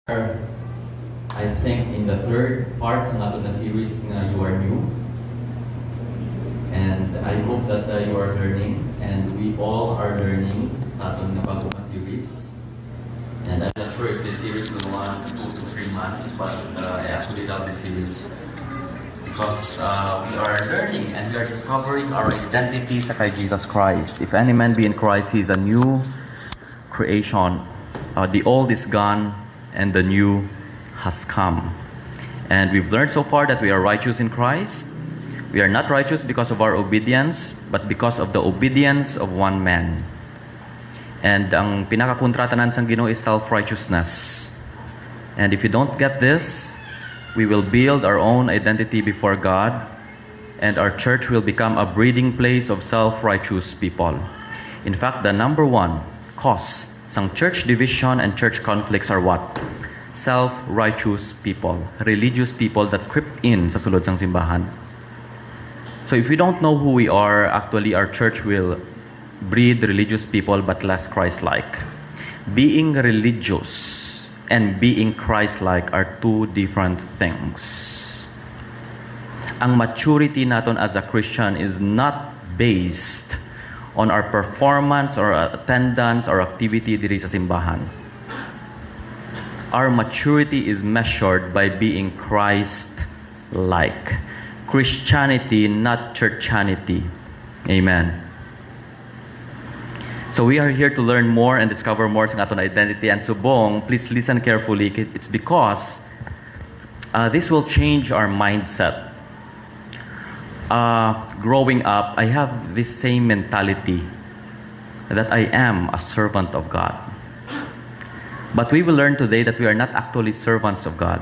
I think in the third part sa nato na series nga You Are New. And I hope that you are learning, and we all are learning sa atong nabago nga series. And I'm not sure if this series will last 2 to 3 months, but I actually love this series because we are learning and we are discovering our identity sa kay Jesus Christ. If any man be in Christ, he is a new creation. The old is gone and the new has come. And we've learned so far that we are righteous in Christ. We are not righteous because of our obedience, but because of the obedience of one man. And ang pinakakontratanan sang Ginoo is self-righteousness. And if you don't get this, we will build our own identity before God, and our church will become a breeding place of self-righteous people. In fact, the number one cause sang church division and church conflicts are what? Self-righteous people, religious people that crept in sa sulod sang simbahan. So if we don't know who we are, actually our church will breed religious people but less Christ-like. Being religious and being Christ-like are two different things. Ang maturity naton as a Christian is not based on our performance or attendance or activity diri sa simbahan. Our maturity is measured by being Christ-like. Christianity, not churchanity. Amen. So we are here to learn more and discover more sa aton identity. And subong, please listen carefully. It's because this will change our mindset. Growing up, I have this same mentality that I am a servant of God. But we will learn today that we are not actually servants of God.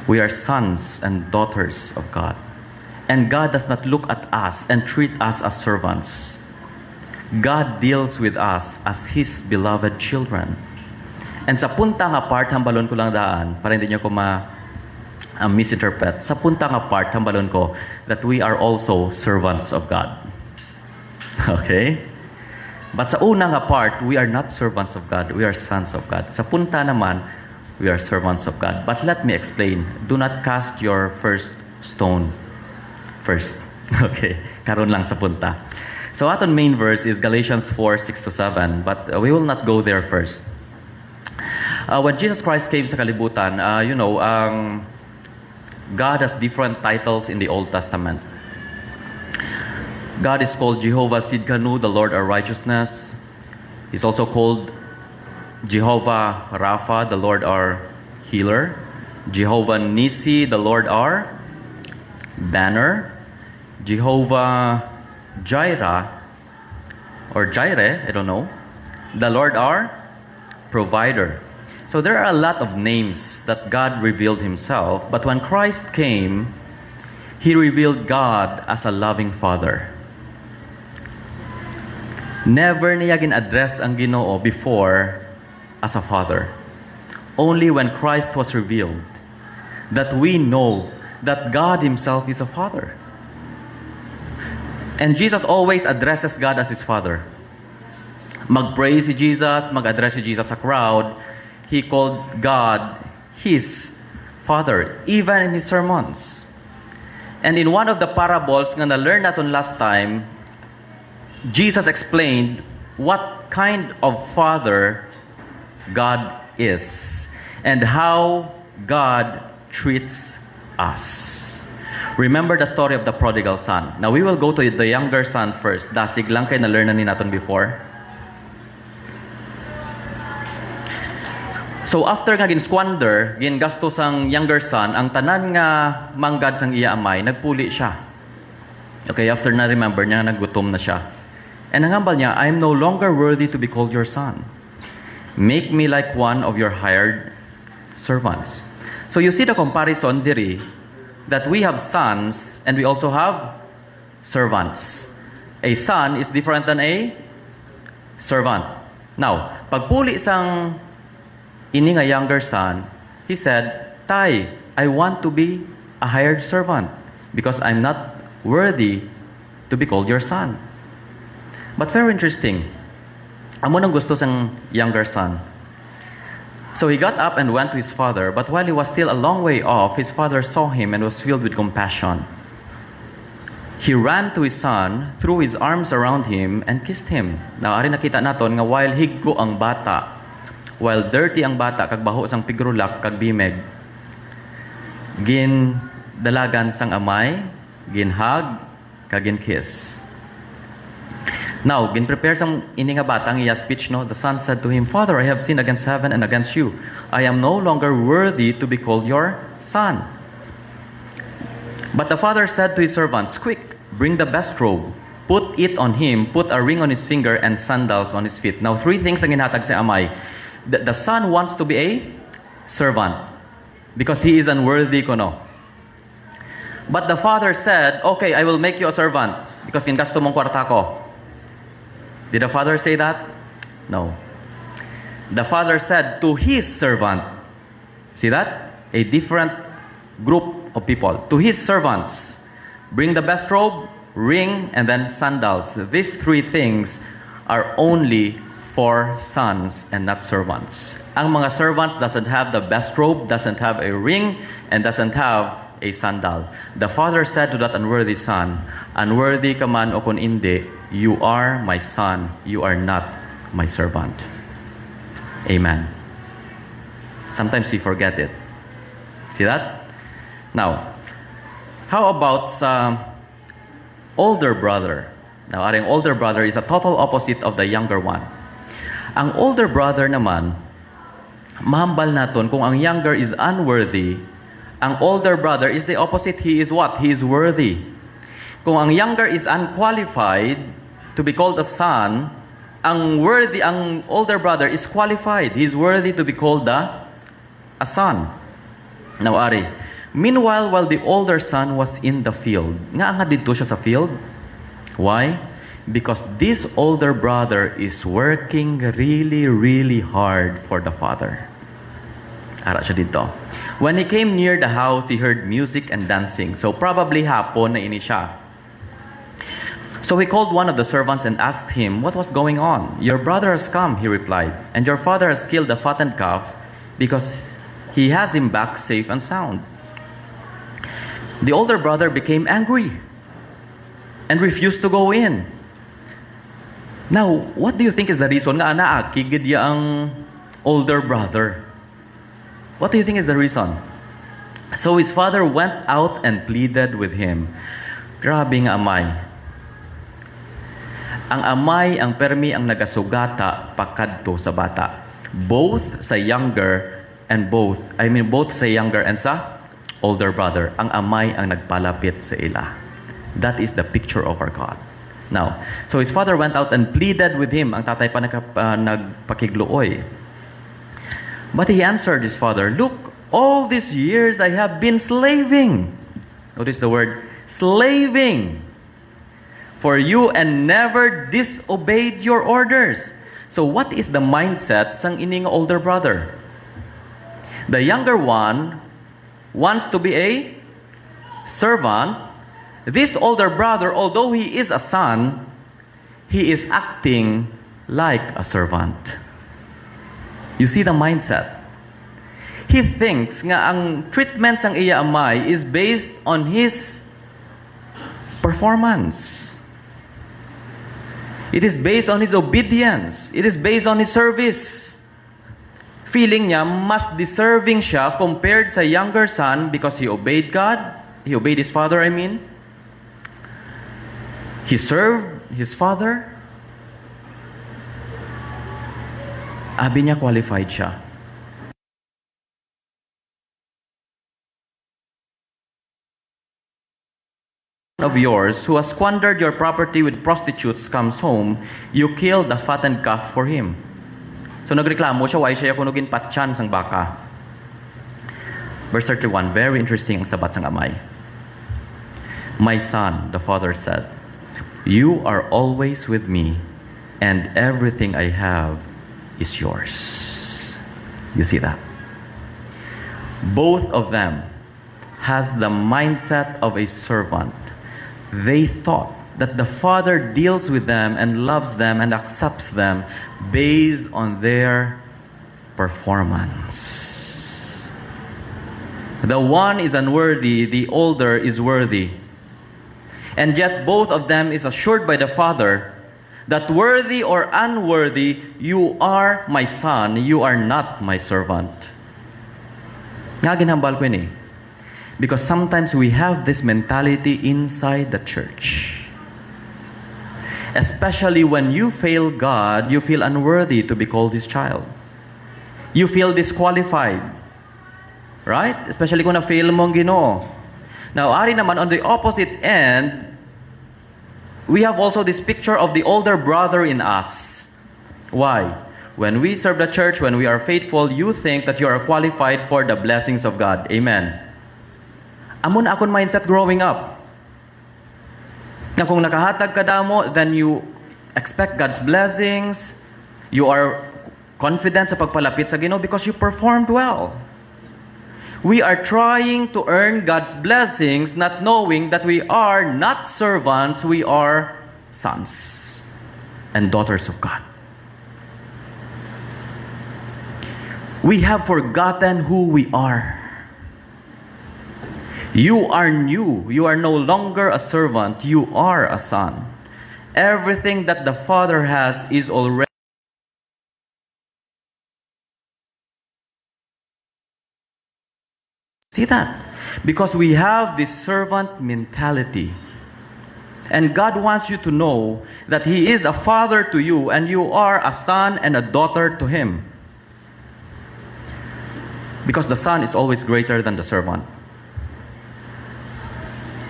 We are sons and daughters of God. And God does not look at us and treat us as servants. God deals with us as His beloved children. And sa punta nga part, hambalon ko lang daan, para hindi nyo ko misinterpret. Sa punta nga part, hambalon ko, that we are also servants of God. Okay? But sa una nga part, we are not servants of God. We are sons of God. Sa punta naman, we are servants of God. But let me explain. Do not cast your first stone first. Okay? Karon lang sa punta. So aton main verse is Galatians 4:6-7. But we will not go there first. When Jesus Christ came sa kalibutan, God has different titles in the Old Testament. God is called Jehovah Sidkanu, the Lord our righteousness. He's also called Jehovah Rapha, the Lord our healer. Jehovah Nisi, the Lord our banner. Jehovah Jireh, or Jireh, I don't know. The Lord our provider. So there are a lot of names that God revealed Himself, but when Christ came, He revealed God as a loving Father. Never niya gin-address ang Ginoo before as a Father. Only when Christ was revealed that we know that God Himself is a Father. And Jesus always addresses God as His Father. Mag-pray si Jesus, mag-address si Jesus sa crowd, He called God His Father, even in His sermons. And in one of the parables nga na-learn natin last time, Jesus explained what kind of Father God is and how God treats us. Remember the story of the prodigal son. Now we will go to the younger son first. Dasig lang kay na-learn na ni natin before. So after nga gin-squander, gin-gastos ang younger son, ang tanan nga manggad sang iya amay, nagpuli siya. Okay, after na remember niya, naggutom na siya. And ang hambal niya, I am no longer worthy to be called your son. Make me like one of your hired servants. So you see the comparison diri, that we have sons and we also have servants. A son is different than a servant. Now, pagpuli sang ini nga younger son, he said, Tay, I want to be a hired servant because I'm not worthy to be called your son. But very interesting. Amo nang gusto sang younger son. So he got up and went to his father, but while he was still a long way off, his father saw him and was filled with compassion. He ran to his son, threw his arms around him, and kissed him. Now, ari nakita naton nga while higgo ang bata, while dirty ang bata, kag baho sang pigrulak, kag bimeg, gin dalagan sang amay, gin hug, kag gin kiss. Now, gin prepare sang ini nga bata ang iya speech, no? The son said to him, Father, I have sinned against heaven and against you. I am no longer worthy to be called your son. But the father said to his servants, Quick, bring the best robe, put it on him, put a ring on his finger, and sandals on his feet. Now, three things ang ginhatag sa amay. The son wants to be a servant because he is unworthy kuno. But the father said, Okay, I will make you a servant because kingasto mong kwarta ko. Did the father say that? No. The father said to his servant, see that? A different group of people. To his servants, bring the best robe, ring, and then sandals. These three things are only for sons and not servants. Ang mga servants doesn't have the best robe, doesn't have a ring, and doesn't have a sandal. The father said to that unworthy son, Unworthy ka man o kun indi, you are my son, you are not my servant. Amen. Sometimes we forget it. See that? Now, how about sa older brother? Now, aring older brother is a total opposite of the younger one. Ang older brother naman, mahambal naton kung ang younger is unworthy, ang older brother is the opposite. He is what? He is worthy. Kung ang younger is unqualified to be called a son, ang older brother is qualified. He is worthy to be called a son. Now, ari, meanwhile, while the older son was in the field, nga dito siya sa field. Why? Because this older brother is working really, really hard for the father. Ara siya dito. When he came near the house, he heard music and dancing. So probably hapon na ini siya. So he called one of the servants and asked him what was going on. Your brother has come, he replied, and your father has killed the fattened calf because he has him back safe and sound. The older brother became angry and refused to go in. Now, what do you think is the reason nga naakigid ang older brother? What do you think is the reason? So his father went out and pleaded with him. Grabe nga amay. Ang amay, ang permi ang nagasugata pakadto sa bata. Both sa younger and both sa younger and sa older brother. Ang amay ang nagpalapit sa ila. That is the picture of our God. Now, so his father went out and pleaded with him. Ang tatay pa nagpakigluoy. But he answered his father, Look, all these years I have been slaving. Notice the word, slaving for you and never disobeyed your orders. So what is the mindset sang ining older brother? The younger one wants to be a servant. This older brother, although he is a son, he is acting like a servant. You see the mindset. He thinks nga ang treatment sang iya amay is based on his performance. It is based on his obedience. It is based on his service. Feeling niya mas deserving siya compared sa younger son because he obeyed God. He obeyed his father, I mean. He served his father. Abi niya qualified siya. Of yours who has squandered your property with prostitutes comes home, you kill the fattened calf for him. So nagreklamo siya, why siya kunugin patyan sang baka. Verse 31, very interesting ang sabat sang amay. My son, the father said, you are always with me, and everything I have is yours. You see that? Both of them has the mindset of a servant. They thought that the father deals with them and loves them and accepts them based on their performance. The one is unworthy, the older is worthy. And yet both of them is assured by the Father that worthy or unworthy, you are my son, you are not my servant. Nga ginhambal ko yun eh. Because sometimes we have this mentality inside the church. Especially when you fail God, you feel unworthy to be called His child. You feel disqualified. Right? Especially kung na-fail mo ang Ginoo. Now, ari naman, on the opposite end, we have also this picture of the older brother in us. Why? When we serve the church, when we are faithful, you think that you are qualified for the blessings of God. Amen. Amon akong mindset growing up. Na kung nakahatag ka damo, then you expect God's blessings. You are confident sa pagpalapit sa Ginoo because you performed well. We are trying to earn God's blessings, not knowing that we are not servants, we are sons and daughters of God. We have forgotten who we are. You are new. You are no longer a servant. You are a son. Everything that the Father has is already. See that? Because we have this servant mentality. And God wants you to know that He is a father to you and you are a son and a daughter to Him. Because the son is always greater than the servant.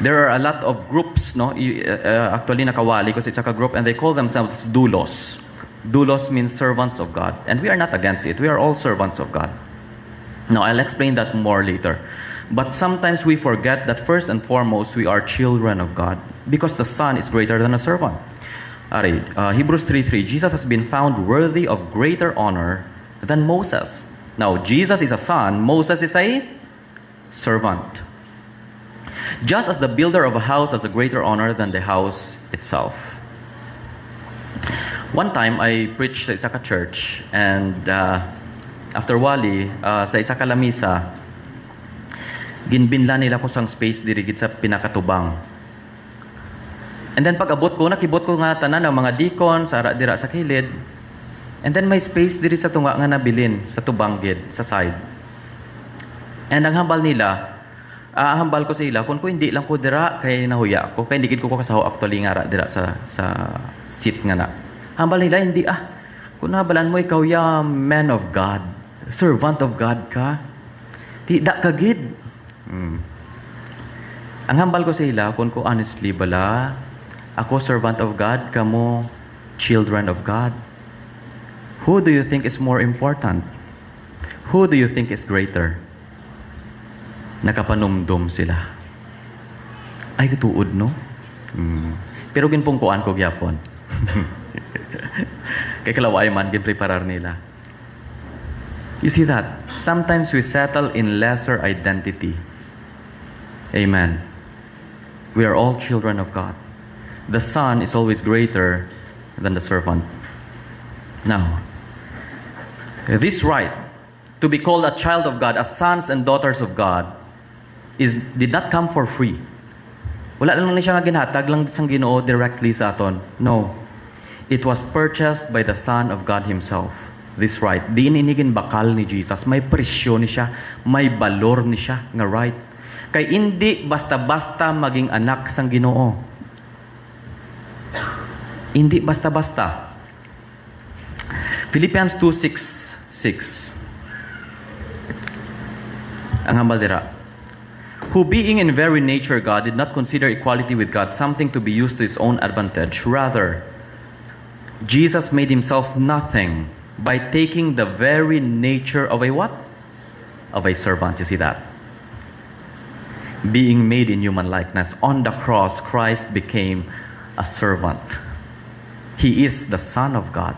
There are a lot of groups, no? Actually, nakawali kasi it's a group and they call themselves doulos. Doulos means servants of God. And we are not against it. We are all servants of God. Now, I'll explain that more later. But sometimes we forget that first and foremost, we are children of God. Because the son is greater than a servant. Hebrews 3:3, Jesus has been found worthy of greater honor than Moses. Now, Jesus is a son, Moses is a servant. Just as the builder of a house has a greater honor than the house itself. One time, I preached sa isa ka church, and after wali, sa isa ka lamisa, ginbinla nila ko sang space dirigid sa pinakatubang. And then pag abot ko, nakibot ko nga tanan ng mga deacon sa dira sa kilid. And then may space diri sa tunga nga nabilin sa tubang gid sa side. And ang hambal nila, hambal ko sa ila kung hindi lang ko dira kay nahuya ko, kay dikit ko kasaho actually nga dira sa seat nga na. Hambal nila hindi kung nabalan mo ikaw ya man of God, servant of God ka. Di da ka gid. Ang hambal ko sa ila kung ko honestly bala, ako servant of God, kamo children of God. Who do you think is more important? Who do you think is greater? Nakapanumdum sila. Ay, tuod, no? Pero ginpungkuan ko gyapon. Kay kalaway man, ginpreparar nila. You see that? Sometimes we settle in lesser identity. Amen. We are all children of God. The son is always greater than the servant. Now, this right to be called a child of God, as sons and daughters of God, did not come for free. Wala lang siya nga ginhatag lang sang Ginoo directly sa aton. No. It was purchased by the Son of God Himself. This right. Di ininigin bakal ni Jesus. May presyo ni siya. May balor ni siya nga right. Kay hindi basta-basta maging anak sang Ginoo. Hindi basta-basta. Philippians 2:6. Ang hambal dira. Who being in very nature God did not consider equality with God something to be used to His own advantage. Rather, Jesus made Himself nothing by taking the very nature of a what? Of a servant. You see that? Being made in human likeness. On the cross, Christ became a servant. He is the Son of God,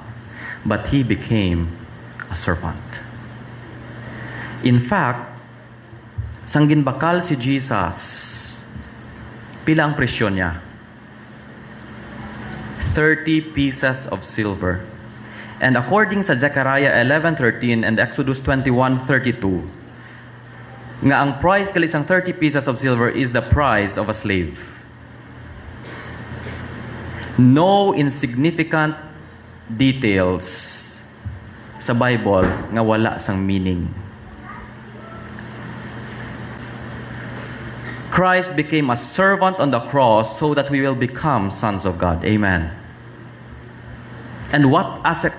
but He became a servant. In fact, sang ginbakal si Jesus, pila ang presyo niya? 30 pieces of silver. And according sa Zechariah 11:13 and Exodus 21:32, nga ang price kali isang 30 pieces of silver is the price of a slave. No insignificant details sa Bible nga wala sang meaning. Christ became a servant on the cross so that we will become sons of God. Amen. And what as a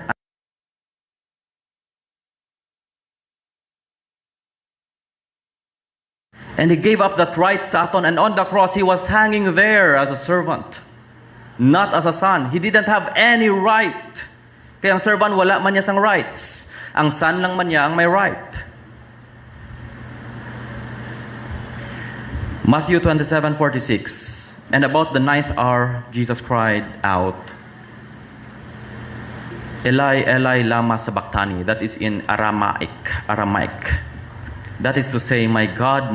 And he gave up that right sa aton, and on the cross he was hanging there as a servant, not as a son. He didn't have any right. Kaya ang servant wala man niya sang rights. Ang son lang man niya ang may right. Matthew 27:46. And about the 9th hour, Jesus cried out, Eli, Eli, lama sabachthani. That is in Aramaic. That is to say, my God,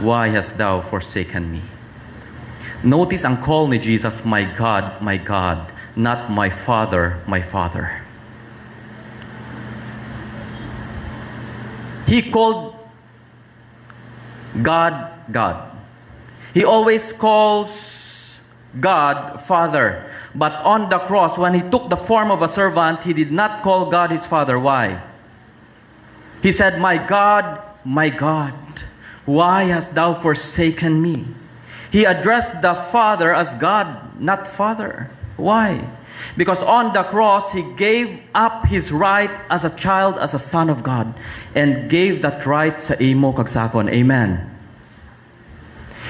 why hast thou forsaken me? Notice ang call ni Jesus, my God, not my Father, my Father. He called God, God. He always calls God, Father. But on the cross, when he took the form of a servant, he did not call God his Father. Why? He said, my God, why hast thou forsaken me? He addressed the Father as God, not Father. Why? Because on the cross, he gave up his right as a child, as a son of God, and gave that right sa imo kag sakon. Amen.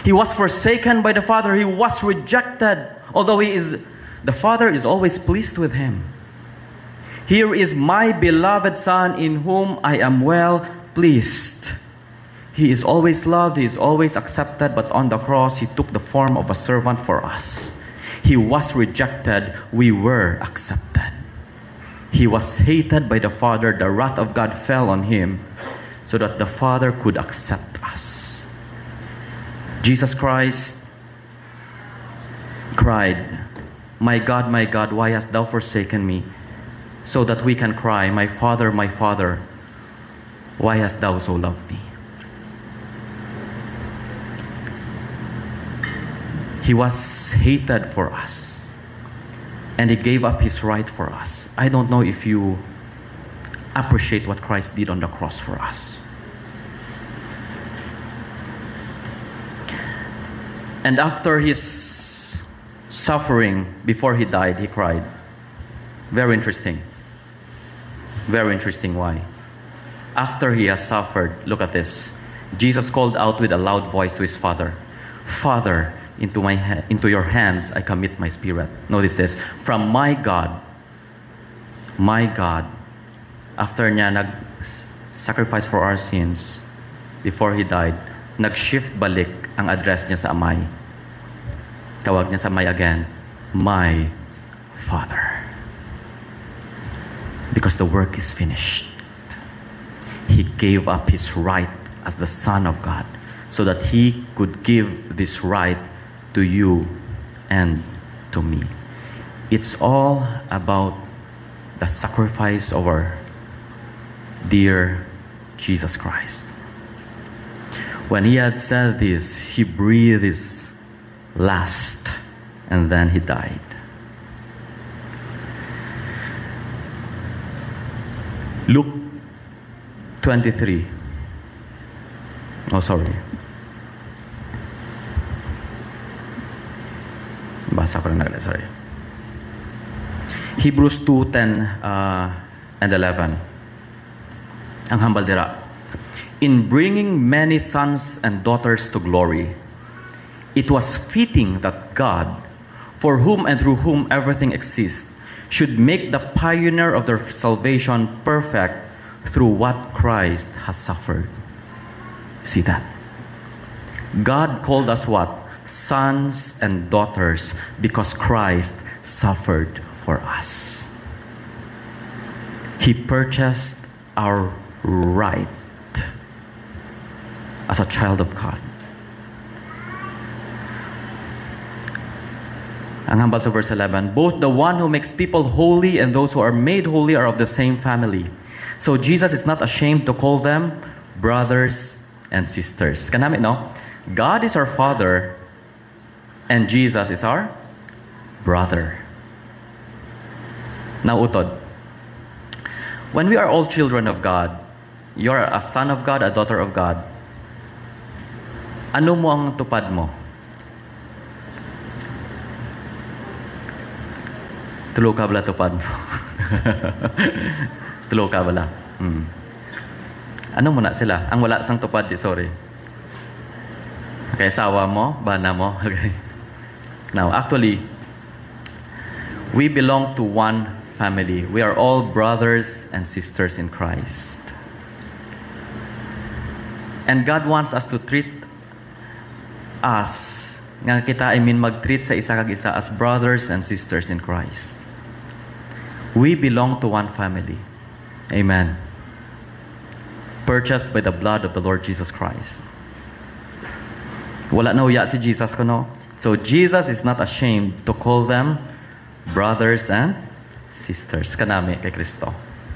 He was forsaken by the Father. He was rejected. Although the Father is always pleased with him. Here is my beloved Son in whom I am well pleased. He is always loved. He is always accepted. But on the cross, he took the form of a servant for us. He was rejected. We were accepted. He was hated by the Father. The wrath of God fell on him so that the Father could accept us. Jesus Christ cried, my God, why hast thou forsaken me? So that we can cry, my Father, why hast thou so loved me? He was hated for us, and he gave up his right for us. I don't know if you appreciate what Christ did on the cross for us. And after his suffering, before he died, he cried. Very interesting. Very interesting. Why? After he has suffered, look at this. Jesus called out with a loud voice to his Father, Father, into your hands I commit my spirit. Notice this. From my God, after niya nag-sacrifice for our sins, before he died, nag-shift balik ang address niya sa Amay. Tawag niya sa Amay again, my Father. Because the work is finished. He gave up his right as the Son of God so that he could give this right to you and to me. It's all about the sacrifice of our dear Jesus Christ. When he had said this, he breathed his last and then he died. Luke 23. Oh, sorry. Basa ko na sorry. Hebrews 2:10 and 11. Ang hambal dira. In bringing many sons and daughters to glory, it was fitting that God, for whom and through whom everything exists, should make the pioneer of their salvation perfect through what Christ has suffered. See that? God called us what? Sons and daughters because Christ suffered for us. He purchased our right as a child of God. Ang hambal sa verse 11, both the one who makes people holy and those who are made holy are of the same family. So Jesus is not ashamed to call them brothers and sisters. Kanami, no? God is our Father and Jesus is our brother. Now, utod. When we are all children of God, you are a son of God, a daughter of God, ano mo ang tupad mo? Tulo ka bala tupad mo? Tulo ka bala? Ano mo na sila? Ang wala sang tupad, sorry. Okay, sawa mo, bana mo. Okay. Now, actually, we belong to one family. We are all brothers and sisters in Christ. And God wants us to treat us, nga kita, mag-treat sa isa kag isa as brothers and sisters in Christ. We belong to one family. Amen. Purchased by the blood of the Lord Jesus Christ. Wala na uya si Jesus ko, no? So Jesus is not ashamed to call them brothers and sisters. Kanami kay Kristo.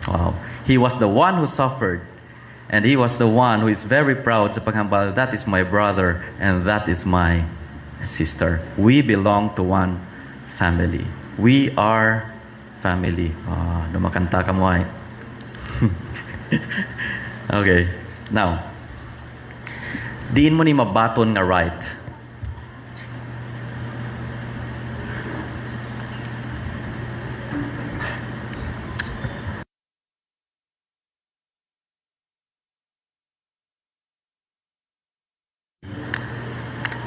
Wow. He was the one who suffered. And He was the one who is very proud sa paghambal, that is my brother and that is my sister. We belong to one family. We are family. Dumakanta ka mo ay. Okay. Now, diin mo ni mabaton nga right.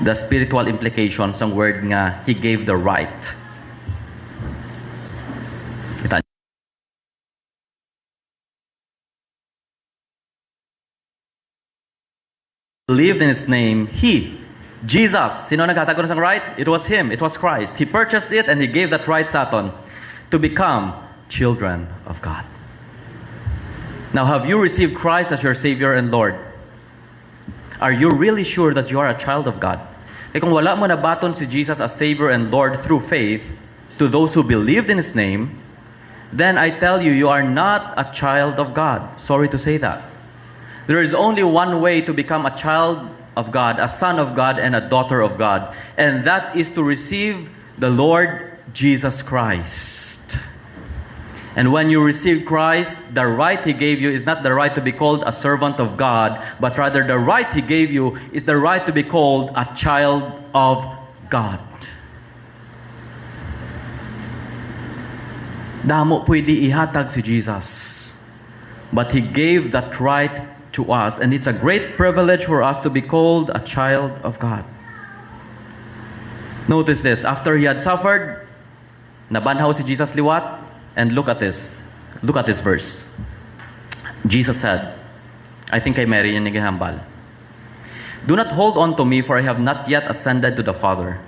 The spiritual implications ng word nga, He gave the right. Kita believed in His name, He, Jesus, sino nagkatagon ng right? It was Him, it was Christ. He purchased it and He gave that right sa aton to become children of God. Now, have you received Christ as your Savior and Lord? Are you really sure that you are a child of God? Eh kung wala mo nabaton si Jesus as Savior and Lord through faith to those who believed in His name, then I tell you, you are not a child of God. Sorry to say that. There is only one way to become a child of God, a son of God, and a daughter of God. And that is to receive the Lord Jesus Christ. And when you receive Christ, the right He gave you is not the right to be called a servant of God, but rather the right He gave you is the right to be called a child of God. Damo pwede ihatag si Jesus. But He gave that right to us, and it's a great privilege for us to be called a child of God. Notice this, after He had suffered, nabanhaw si Jesus liwat, and look at this. Look at this verse. Jesus said, I think kay Mary yung nagihambal, do not hold on to me, for I have not yet ascended to the Father.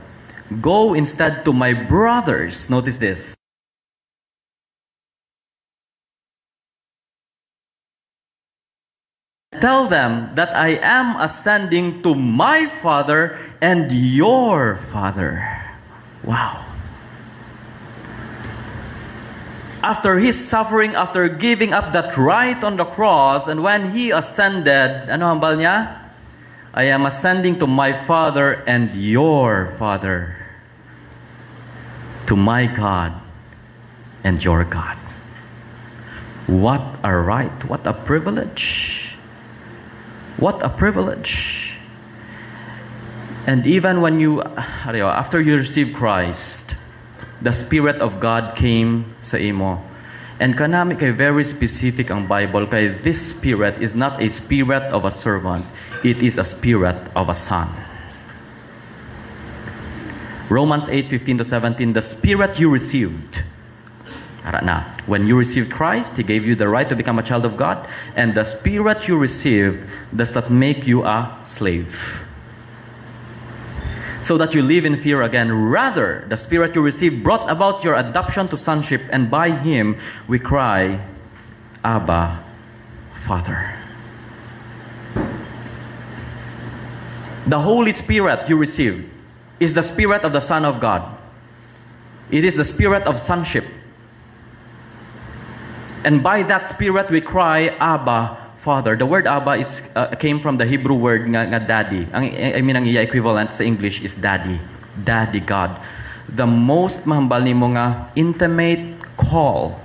Go instead to my brothers. Notice this. Tell them that I am ascending to my Father and your Father. Wow. After His suffering, after giving up that right on the cross, and when He ascended, ano hambal niya? I am ascending to my Father and your Father, to my God and your God. What a right, what a privilege. What a privilege. And even when you, after you receive Christ, the Spirit of God came sa imo. And kanami kay very specific ang Bible, kay this Spirit is not a spirit of a servant, it is a spirit of a son. Romans 8:15-17, the Spirit you received, when you received Christ, He gave you the right to become a child of God, and the Spirit you received does not make you a slave, so that you live in fear again. Rather, the Spirit you received brought about your adoption to sonship, and by Him we cry, Abba, Father. The Holy Spirit you received is the Spirit of the Son of God. It is the spirit of sonship. And by that spirit we cry, Abba, Father. The word Abba came from the Hebrew word nga daddy. Ang iya equivalent sa English is daddy. Daddy God. The most mahambal nimo nga intimate call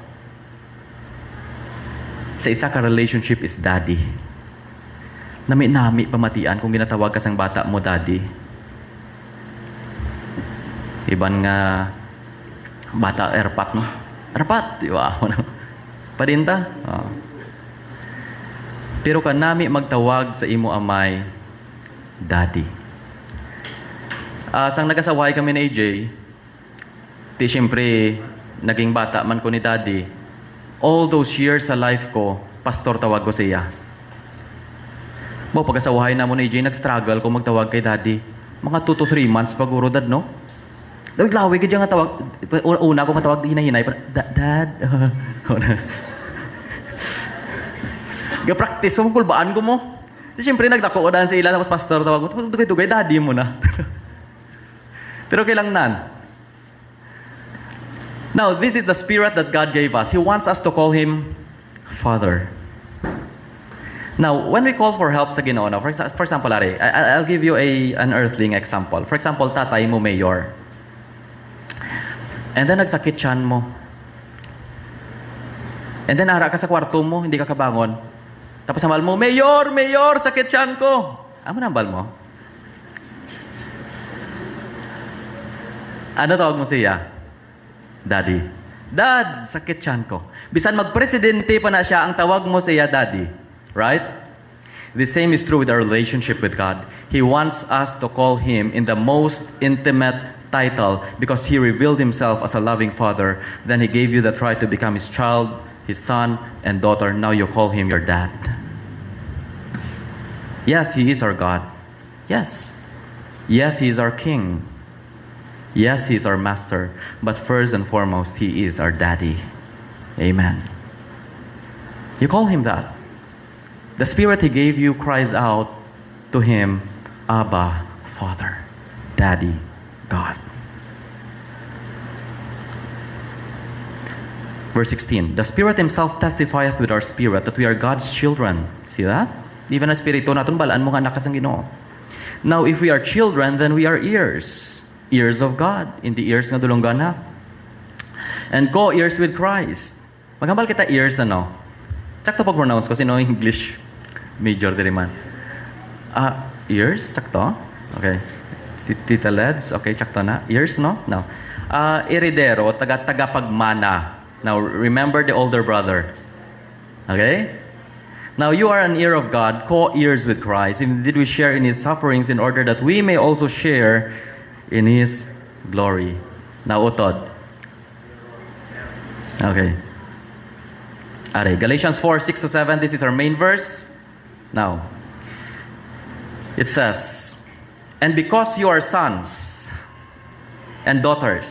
sa isa ka relationship is daddy. Nami-nami pamatian kung ginatawag ka sang bata mo daddy. Iban nga bata erpat no. Erpat, di ba? Padinta. Oh. Pero kanami magtawag sa imo amay daddy. Sang nagasaway kami ni AJ, di siyempre naging bata man ko ni daddy. All those years sa life ko, pastor tawag ko siya. Mo pagkasawahay na mo ni AJ, nag-struggle ko magtawag kay daddy. Mga 2 to 3 months paguro dad, no? Lawig-lawig ka dyan nga tawag. Una ko matawag, hinay-hinay. Dad. Ga-practice ko, kulbaan ko mo. Siyempre, nagdako ko daan sa ila, tapos pastor tawag mo, tugay-tugay, daddy mo na. Pero kailang nan. Now, this is the spirit that God gave us. He wants us to call Him Father. Now, when we call for help sa Ginoo, for example, I'll give you an earthling example. For example, tatay mo, mayor. And then, nagsakit siyan mo. And then, ara ka sa kwarto mo, hindi ka kabangon. Tapos hambal mo, Mayor, sakit siyan ko. Ano nambal mo? Ano tawag mo siya? Daddy. Dad, sakit siyan ko. Bisan magpresidente pa na siya, ang tawag mo siya, Daddy. Right? The same is true with our relationship with God. He wants us to call Him in the most intimate title because He revealed Himself as a loving Father. Then He gave you the right to become His child, His son and daughter. Now you call Him your dad. Yes, He is our God. Yes. Yes, He is our King. Yes, He is our Master. But first and foremost, He is our Daddy. Amen. You call Him that. The Spirit He gave you cries out to Him, Abba, Father, Daddy, God. Verse 16, the Spirit Himself testifieth with our spirit that we are God's children. See that? Even ang Espiritu natin, balaan mo nga anak ang Ginoo. Now, if we are children, then we are heirs. Heirs of God. In the heirs nga dulonggan na. And co-heirs with Christ. Magambal kita heirs, ano? Sakto pag-pronounce ko, sino English major diri man. Heirs? Sakto? Okay. Tita Leds? Okay, sakto na. Heirs, no? No. Heredero, taga-pagmana. Now, remember the older brother. Okay? Now, you are an heir of God, co-heirs with Christ. Indeed, we share in His sufferings in order that we may also share in His glory. Now, utod. Okay. Are, Galatians 4:6-7, this is our main verse. Now, it says, and because you are sons and daughters,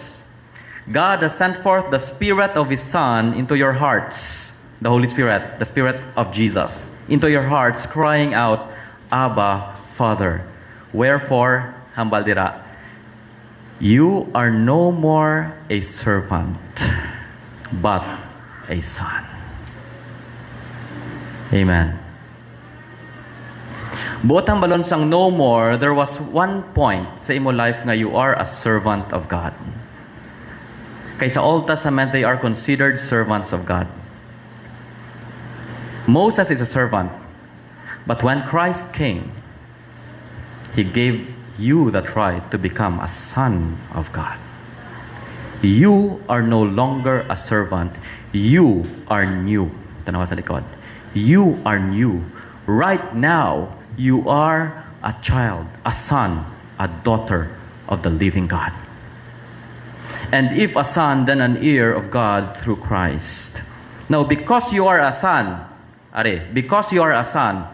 God has sent forth the Spirit of His Son into your hearts, the Holy Spirit, the Spirit of Jesus, into your hearts, crying out, Abba, Father. Wherefore, hambal dira, you are no more a servant, but a son. Amen. Buot ang balon sang no more, there was one point sa imo life nga you are a servant of God. Kay sa Old Testament, they are considered servants of God. Moses is a servant. But when Christ came, He gave you that right to become a son of God. You are no longer a servant. You are new. Tanawa sa likod. You are new. Right now, you are a child, a son, a daughter of the living God. And if a son, then an heir of God through Christ. Now, because you are a son, because you are a son,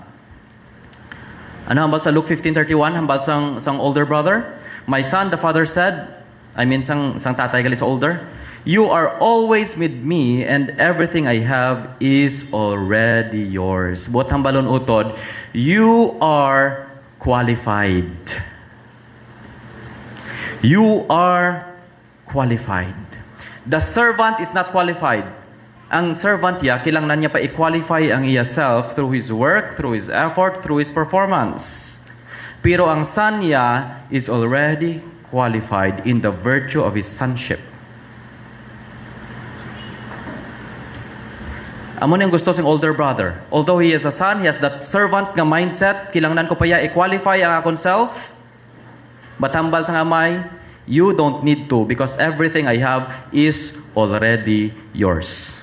ano hambal sa Luke 15:31, hambal sang older brother? My son, the father said, sang tatay gali sa older, you are always with me and everything I have is already yours. Buot hambalon utod, you are qualified. You are qualified. The servant is not qualified. Ang servant kailangan niya pa i-qualify ang iya self through his work, through his effort, through his performance. Pero ang son niya is already qualified in the virtue of his sonship. Amo niyang gusto sing older brother. Although he is a son, he has that servant nga mindset. Kailangan ko pa i-qualify ang akong self. But hambal sa amay, you don't need to because everything I have is already yours.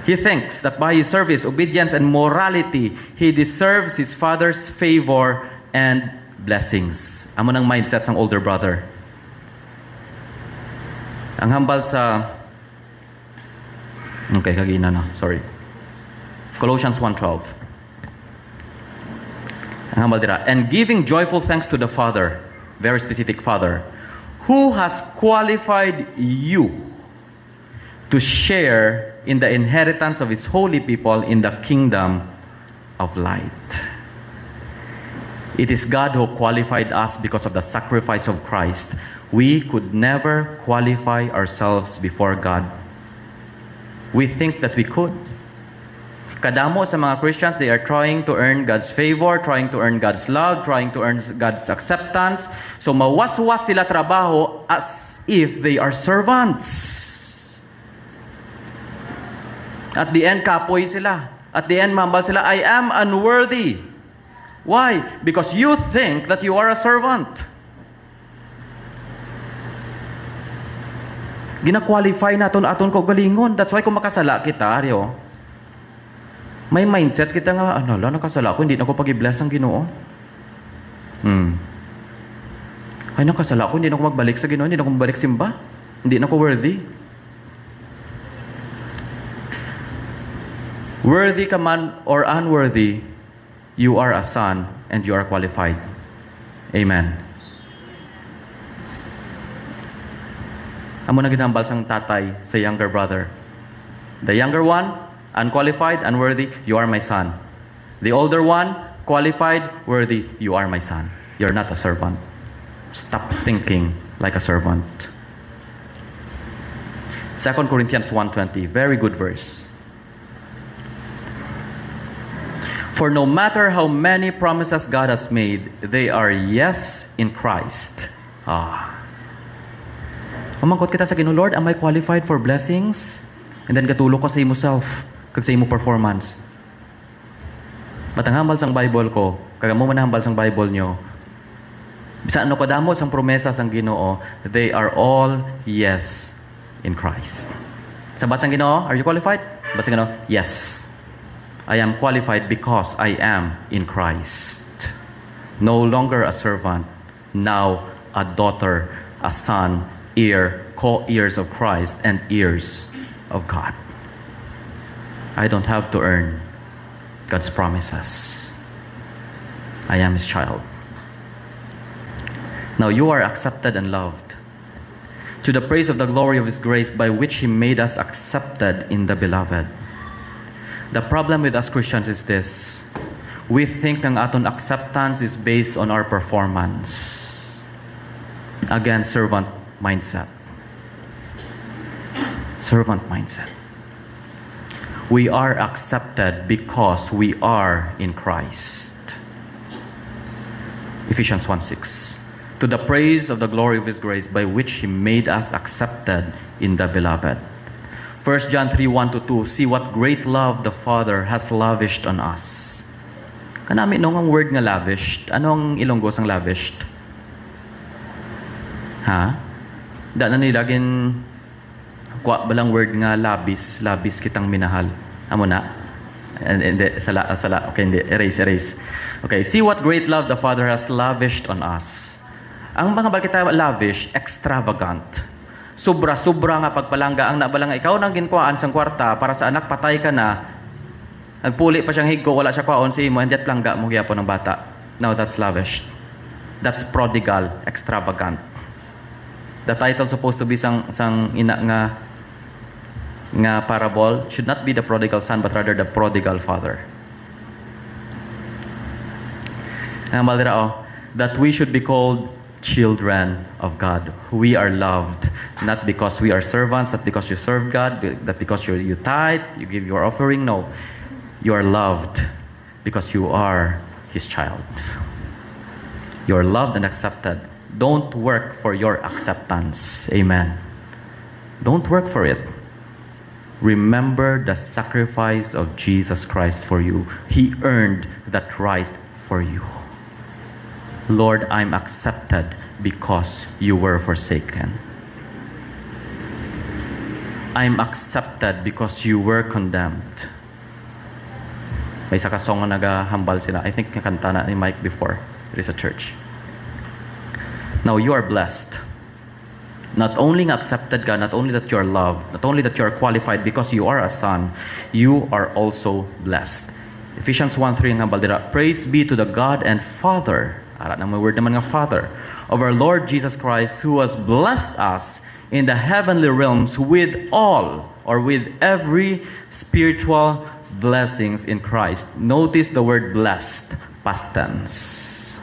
He thinks that by his service, obedience, and morality, he deserves his father's favor and blessings. Amo nang mindset ng older brother. Ang hambal sa okay, kagina na. Sorry. Colossians 1:12. Ang hambal dira. And giving joyful thanks to the Father, very specific Father, who has qualified you to share in the inheritance of His holy people in the kingdom of light. It is God who qualified us because of the sacrifice of Christ. We could never qualify ourselves before God. We think that we could. Kadamo sa mga Christians, they are trying to earn God's favor, trying to earn God's love, trying to earn God's acceptance. So mawaswas sila trabaho as if they are servants. At the end, kapoy sila. At the end, mambal sila, I am unworthy. Why? Because you think that you are a servant. Gina-qualify naton aton ko galingon. That's why kung makasala kita, Aryo, may mindset kita nga, ano lang, nakasala ko, hindi na ko pag-i-bless ang Ginoo. Ay, nakasala ko, hindi na ko magbalik sa Ginoo, hindi na ko magbalik simba. Hindi na ko worthy. Worthy ka man or unworthy, you are a son and you are qualified. Amen. Amo na ginambal sang tatay sa younger brother. The younger one, unqualified, unworthy, you are my son. The older one, qualified, worthy, you are my son. You're not a servant. Stop thinking like a servant. 2 Corinthians 1:20, very good verse. For no matter how many promises God has made, they are yes in Christ. Mamangkot kita sa Ginoo, Lord, am I qualified for blessings? And then katulog ko sa imo self, kag sa imo performance. Matang hambal sang Bible ko, kag mo manahambal sang Bible nyo. Bisa ano kadamo sang promesa sang Ginoo, they are all yes in Christ. Sabat sang Ginoo, are you qualified? Sabat sang Ginoo, yes. I am qualified because I am in Christ. No longer a servant, now a daughter, a son, heir, co-heirs of Christ, and heirs of God. I don't have to earn God's promises. I am His child. Now you are accepted and loved to the praise of the glory of His grace by which He made us accepted in the Beloved. The problem with us Christians is this. We think ang aton acceptance is based on our performance. Again, servant mindset. Servant mindset. We are accepted because we are in Christ. Ephesians 1:6. To the praise of the glory of His grace by which He made us accepted in the Beloved. 1 John 3:1-2, see what great love the Father has lavished on us. Kanami nung ang word nga lavished, anong Ilonggos ang lavished? Ha? Da na nilagin kwa balang word nga labis kitang minahal. Amo na? Hindi, sala. Okay, hindi. Erase. Okay, see what great love the Father has lavished on us. Ang mga bakita lavish, extravagant. Sobra-sobra nga pagpalangga ang nabalang ikaw nang ginkuhaan sang kwarta para sa anak patay ka na. Nagpuli pa siyang higko, wala siya kwaon sa imo, and yet langga mo gyapon ng bata. Now that's lavish. That's prodigal, extravagant. The title supposed to be sang ina nga parable should not be the prodigal son but rather the prodigal father. Ang malira that we should be called children of God. We are loved not because we are servants, not because you serve God, not because you tithe, you give your offering. No, you are loved because you are His child. You are loved and accepted. Don't work for your acceptance. Amen. Don't work for it. Remember the sacrifice of Jesus Christ for you. He earned that right for you. Lord, I'm accepted because you were forsaken. I'm accepted because you were condemned. May isa ka song na nagahambal sila. I think nakanta na ni Mike before. It is a church. Now you are blessed. Not only accepted God, not only that you are loved, not only that you are qualified because you are a son, you are also blessed. Ephesians 1:3 ang hambal dira. Praise be to the God and Father. Ara na may word naman nga Father of our Lord Jesus Christ, who has blessed us in the heavenly realms with all or with every spiritual blessings in Christ. Notice the word blessed, past tense.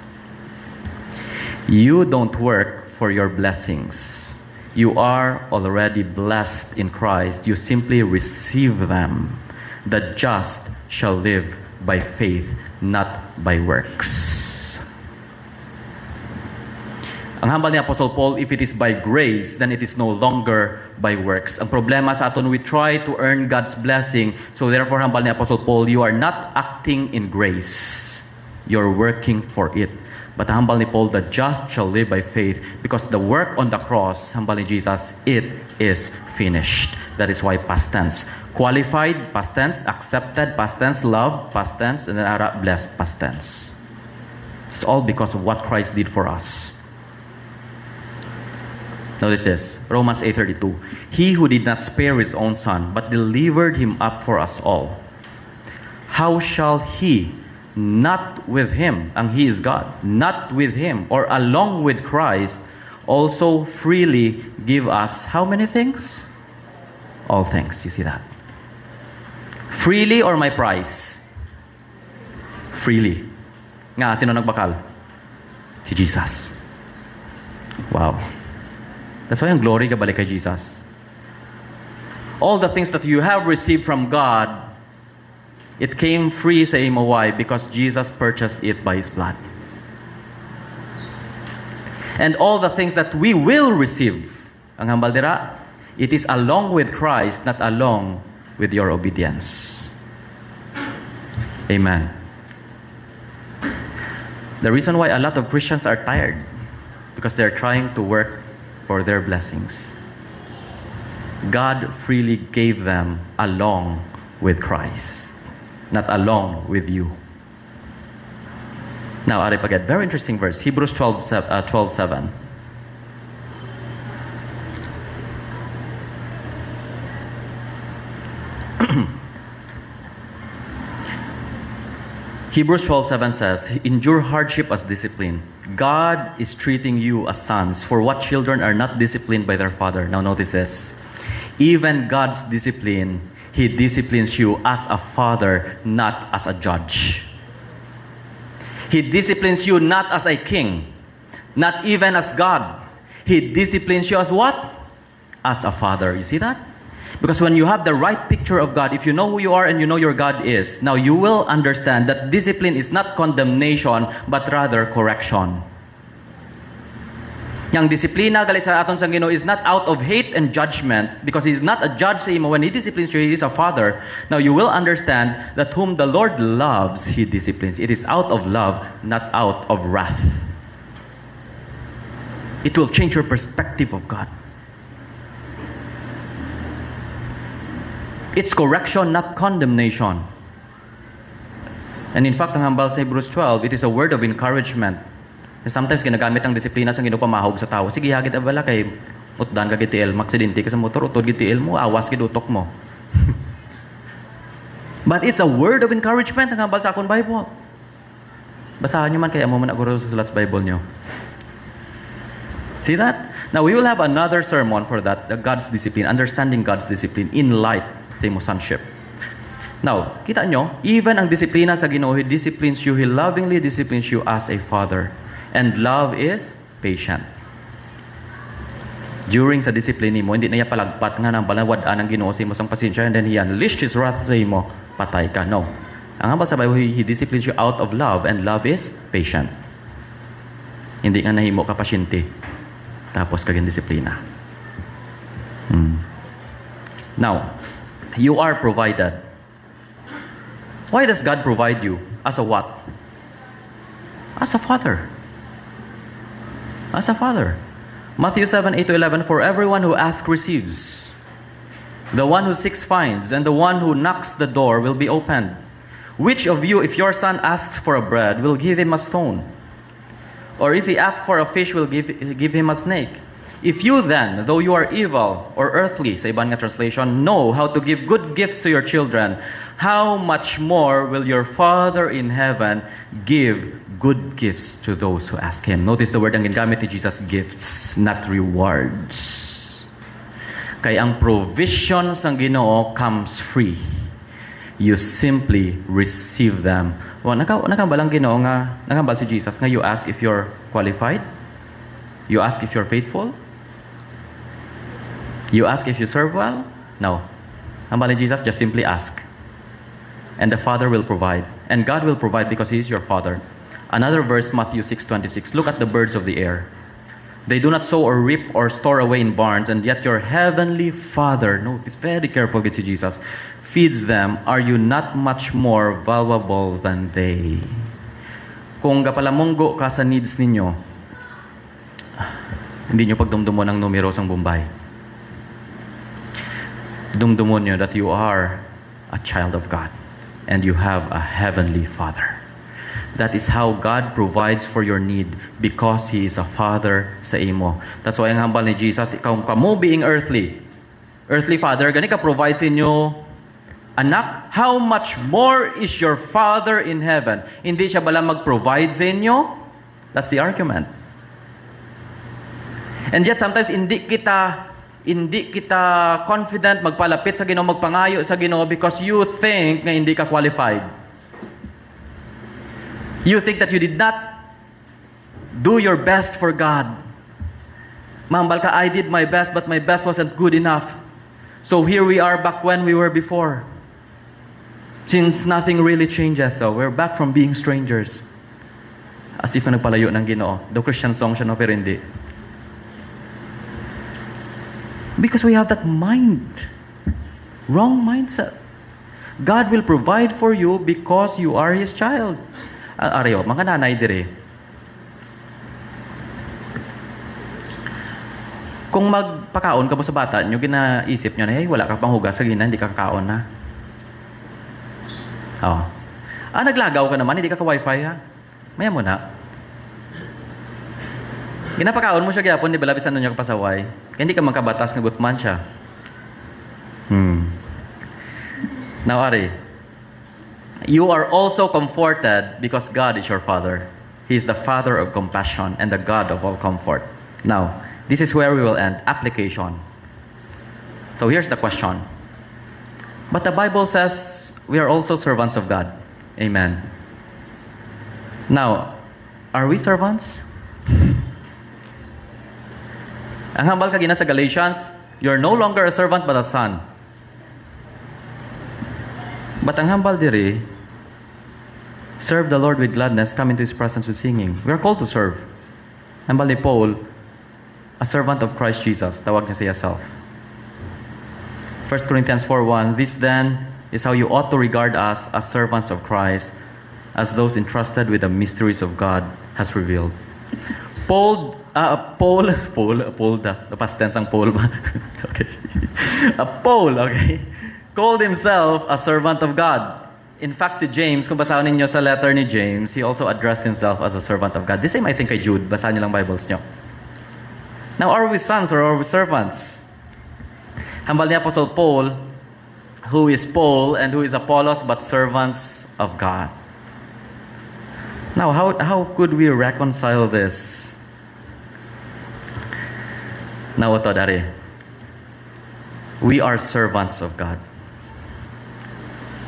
You don't work for your blessings. You are already blessed in Christ. You simply receive them. The just shall live by faith, not by works. Ang hambal ni Apostle Paul, if it is by grace, then it is no longer by works. Ang problema sa aton, we try to earn God's blessing. So therefore, hambal ni Apostle Paul, you are not acting in grace. You're working for it. But hambal ni Paul, the just shall live by faith, because the work on the cross, hambal ni Jesus, it is finished. That is why past tense. Qualified, past tense. Accepted, past tense. Loved, past tense. And then blessed, past tense. It's all because of what Christ did for us. Notice this, Romans 8:32. He who did not spare his own son, but delivered him up for us all, how shall he not with him, and he is God, not with him or along with Christ, also freely give us how many things? All things. You see that? Freely or my price? Freely. Nga, sino nagbakal? Si Jesus. Wow. That's why ang glory ka balik kay Jesus. All the things that you have received from God, it came free sa imo. Why? Because Jesus purchased it by His blood. And all the things that we will receive, ang hambal dira, it is along with Christ, not along with your obedience. Amen. The reason why a lot of Christians are tired, because they're trying to work for their blessings. God freely gave them along with Christ, not along with you. Now, ari paget, very interesting verse, Hebrews 12:7. Hebrews 12:7 says, endure hardship as discipline. God is treating you as sons. For what children are not disciplined by their father? Now notice this. Even God's discipline, He disciplines you as a father, not as a judge. He disciplines you not as a king, not even as God. He disciplines you as what? As a father. You see that? Because when you have the right picture of God, if you know who you are and you know your God is, now you will understand that discipline is not condemnation, but rather correction. Yang disiplina galit sa aton sang Ginoo is not out of hate and judgment, because He is not a judge sa imo. When He disciplines you, He is a father. Now you will understand that whom the Lord loves, He disciplines. It is out of love, not out of wrath. It will change your perspective of God. It's correction, not condemnation. And in fact, ang hambal sa Hebrews 12, it is a word of encouragement. Sometimes ginagamit ang disiplina sa Ginoo pamahog sa tao. Sige, hagit abala kay utdan ka gitiel, maksidente ka sa motor, utod gitiel mo, awas gid utok mo. But it's a word of encouragement ang hambal sa akong Bible. Basahan niyo man kaya mo man aguro sulat sa Bible niyo. See that? Now we will have another sermon for that, God's discipline, understanding God's discipline in light sa imo sonship. Now, kita nyo, even ang disiplina sa Ginoo, He disciplines you, He lovingly disciplines you as a father. And love is patient. During sa discipline mo, hindi na niya palagpat nga ng balawad-an ng Ginoo sa imo sang pasensya and then he unleashed his wrath sa imo, patay ka. No. Ang hambal sa Bible, he disciplines you out of love and love is patient. Hindi nga nahimo ka pasyente. Tapos kaging disiplina. Now, you are provided. Why does God provide you? As a what? As a father. As a father. Matthew 7:8-11, for everyone who asks receives. The one who seeks finds, and the one who knocks the door will be opened. Which of you, if your son asks for a bread, will give him a stone? Or if he asks for a fish, will give him a snake? If you then, though you are evil or earthly, sa ibang nga translation, know how to give good gifts to your children, how much more will your Father in heaven give good gifts to those who ask Him? Notice the word ang ginamit ni Jesus, gifts, not rewards. Kaya ang provision sang Ginoo comes free. You simply receive them. Well, nakabalang Ginoo nga, nakabal si Jesus nga you ask if you're qualified. You ask if you're faithful. You ask if you serve well. No. Ang bali Jesus, just simply ask. And the Father will provide. And God will provide because He is your Father. Another verse, Matthew 6:26. Look at the birds of the air. They do not sow or reap or store away in barns, and yet your heavenly Father, notice very careful si Jesus, feeds them. Are you not much more valuable than they? Kung gapalamunggo ka sa needs ninyo, hindi nyo pagdumdumon ang numero sang Bombay. Dumdumon nyo that you are a child of God and you have a heavenly Father. That is how God provides for your need because He is a Father sa imo. That's why ang hambal ni Jesus, ikaw kamo being earthly Father, gani ka provide sa inyo anak, how much more is your Father in heaven? Hindi siya bala mag-provide sa inyo? That's the argument. And yet sometimes hindi kita confident magpalapit sa Ginoo, magpangayo sa Ginoo because you think na hindi ka qualified. You think that you did not do your best for God. Mahambal ka, I did my best but my best wasn't good enough. So here we are back when we were before. Since nothing really changes, so we're back from being strangers. As if na nagpalayo ng Ginoo. The Christian song siya, no, pero hindi. Because we have that mind. Wrong mindset. God will provide for you because you are His child. Ariyo, mga nanay dire. Kung magpakaon ka mo sa bata, nyo ginaisip nyo na, hey, wala ka pang hugas sa gina, hindi ka kakaon na. Oh. Naglagaw ka naman, hindi ka ka-wifi ha? Maya mo na. Ginapakaon mo siya gyapon, di ba labisan nun niya kapasaway? Kaya hindi ka magkabatas na gutman siya. Now, Ari, you are also comforted because God is your Father. He is the Father of compassion and the God of all comfort. Now, this is where we will end. Application. So here's the question. But the Bible says we are also servants of God. Amen. Now, are we servants? Ang hambal kagina sa Galatians, you're no longer a servant but a son. But ang hambal diri, serve the Lord with gladness, come into His presence with singing. We are called to serve. Hambal ni Paul, a servant of Christ Jesus. Tawag niya siya self. 1 Corinthians 4:1, this then is how you ought to regard us as servants of Christ, as those entrusted with the mysteries of God has revealed. Paul, the past tense ang Paul ba? Okay. Paul, okay, called himself a servant of God. In fact, si James, kung basahin ninyo sa letter ni James, he also addressed himself as a servant of God. The same, I think, kay Jude. Basahin niyo lang Bibles niyo. Now, are we sons or are we servants? Hambal ni Apostle Paul, who is Paul and who is Apollos, but servants of God. Now, how could we reconcile this? Now, ito, dari. We are servants of God.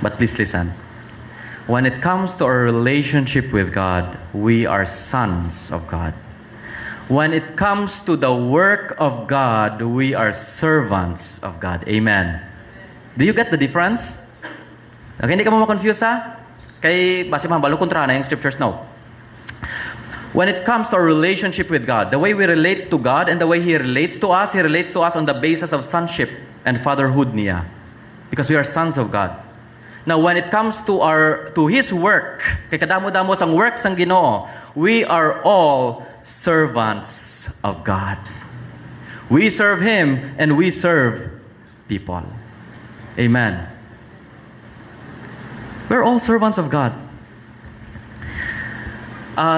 But please listen. When it comes to our relationship with God, we are sons of God. When it comes to the work of God, we are servants of God. Amen. Do you get the difference? Okay, hindi ka mo ma-confuse ha? Kay base mahambalo kontra na yung scriptures now. When it comes to our relationship with God, the way we relate to God and the way He relates to us on the basis of sonship and fatherhood niya. Because we are sons of God. Now, when it comes to His work, kay kadamo-damo sang work sang Ginoo, we are all servants of God. We serve Him and we serve people. Amen. We're all servants of God.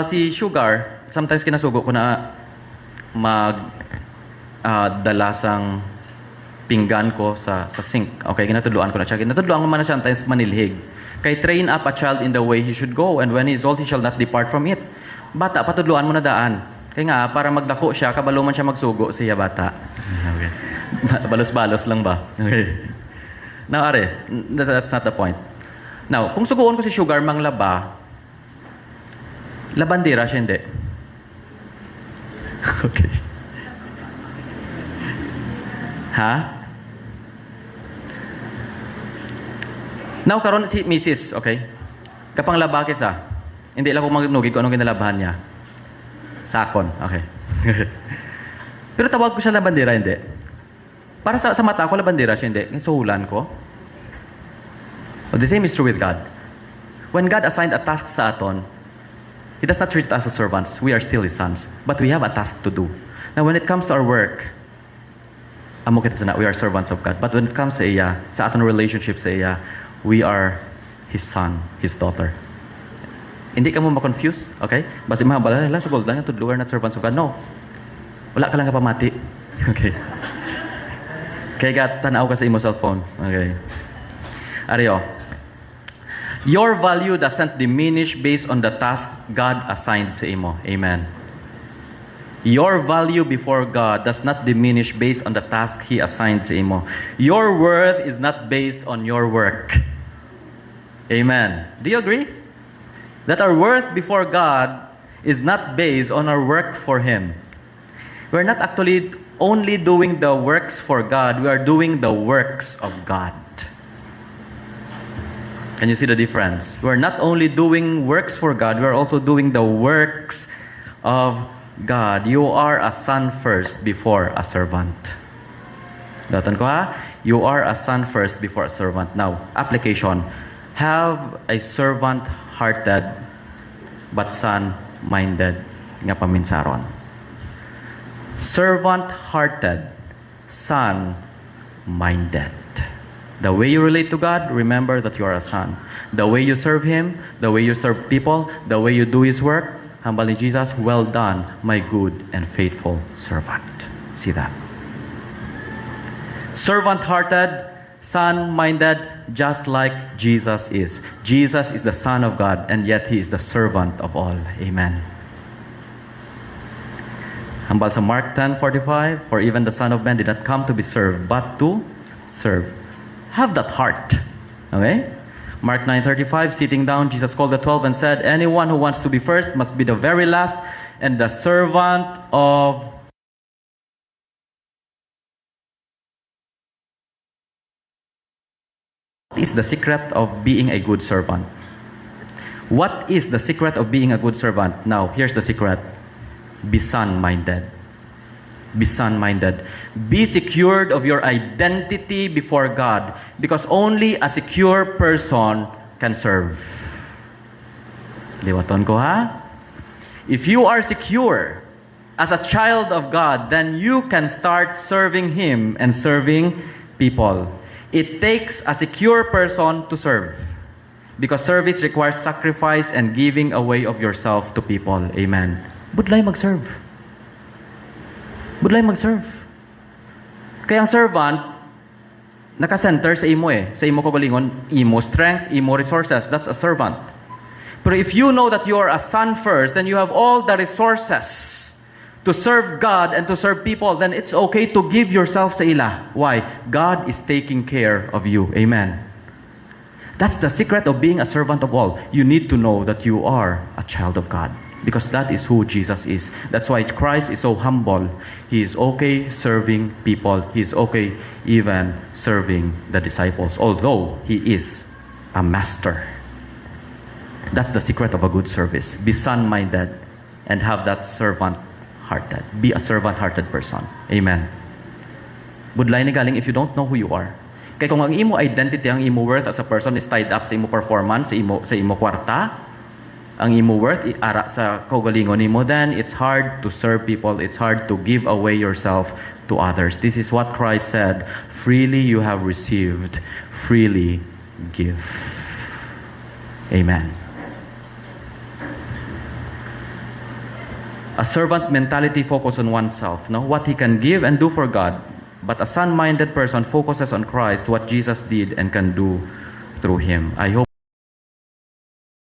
Si Sugar, sometimes kinasugo ko na dala sang pinggan ko sa sink. Okay, ginatudloan ko na siya. Ginatudloan ko man na siya, sometimes manilhig. Kay train up a child in the way he should go, and when he is old, he shall not depart from it. Bata, patudloan mo na daan. Kaya nga, para magdako siya, kabalo man siya magsugo, siya bata. Okay. Balos-balos lang ba? Okay. Now, are, that's not the point. Now, kung suguon ko si Sugar manglaba, labandera siya, hindi. Okay. Ha? Now, karon si Mrs., okay? Kapang laba kisa, hindi lang ko magnugid kung anong kinalabahan niya. Sakon, okay. Pero tawag ko siya labandera, hindi. Para sa mata ko, labandera siya, hindi. Suhulan ko. Well, the same is true with God. When God assigned a task sa aton, He does not treat us as servants. We are still His sons. But we have a task to do. Now, when it comes to our work, we are servants of God. But when it comes sa iya, sa aton relationship sa iya, we are His son, His daughter. Hindi ka mo ma-confuse, okay? Basta mahabala, sa gold lang, we are not servants of God. No. Wala ka lang kapamati. Okay. Kaya tanaw ka sa imo cellphone. Okay. Ariyo. Your value doesn't diminish based on the task God assigned sa imo. Amen. Your value before God does not diminish based on the task He assigned sa imo. Your worth is not based on your work. Amen. Do you agree? That our worth before God is not based on our work for Him. We're not actually only doing the works for God, we are doing the works of God. Can you see the difference? We're not only doing works for God, we're also doing the works of God. You are a son first before a servant. Datan ko ha? You are a son first before a servant. Now, application. Have a servant-hearted but son-minded nga paminsaron. Servant-hearted, son-minded. The way you relate to God, remember that you are a son. The way you serve Him, the way you serve people, the way you do His work, humble in Jesus, well done, my good and faithful servant. See that? Servant-hearted, son-minded, just like Jesus is. Jesus is the Son of God, and yet He is the servant of all. Amen. Hambal sa Mark 10:45, for even the Son of Man did not come to be served, but to serve. Have that heart. Okay? Mark 9:35, sitting down, Jesus called the 12 and said, anyone who wants to be first must be the very last and the servant of What is the secret of being a good servant? What is the secret of being a good servant? Now, here's the secret. Be son-minded. Be son-minded. Be secured of your identity before God, because only a secure person can serve. Liwaton ko ha? If you are secure as a child of God, then you can start serving Him and serving people. It takes a secure person to serve, because service requires sacrifice and giving away of yourself to people. Amen. Budlay mag-serve. Budlay mag-serve. Kaya ang servant, naka-center sa imo sa imo kagalingon, imo strength, imo resources. That's a servant. But if you know that you are a son first, then you have all the resources to serve God and to serve people, then it's okay to give yourself sa ila. Why? God is taking care of you. Amen. That's the secret of being a servant of all. You need to know that you are a child of God. Because that is who Jesus is. That's why Christ is so humble. He is okay serving people. He is okay even serving the disciples, although He is a master. That's the secret of a good service. Be son-minded and have that servant-hearted. Be a servant-hearted person. Amen. Budlay ni galing if you don't know who you are. Kaya kung ang imo identity, ang imo worth as a person is tied up sa imo performance, sa imo kwarta, ang imo worth ara sa kaugalingon nimo, then it's hard to serve people. It's hard to give away yourself to others. This is what Christ said, freely you have received, freely give. Amen. A servant mentality focuses on oneself, no? What he can give and do for God. But a son-minded person focuses on Christ, what Jesus did and can do through him. I hope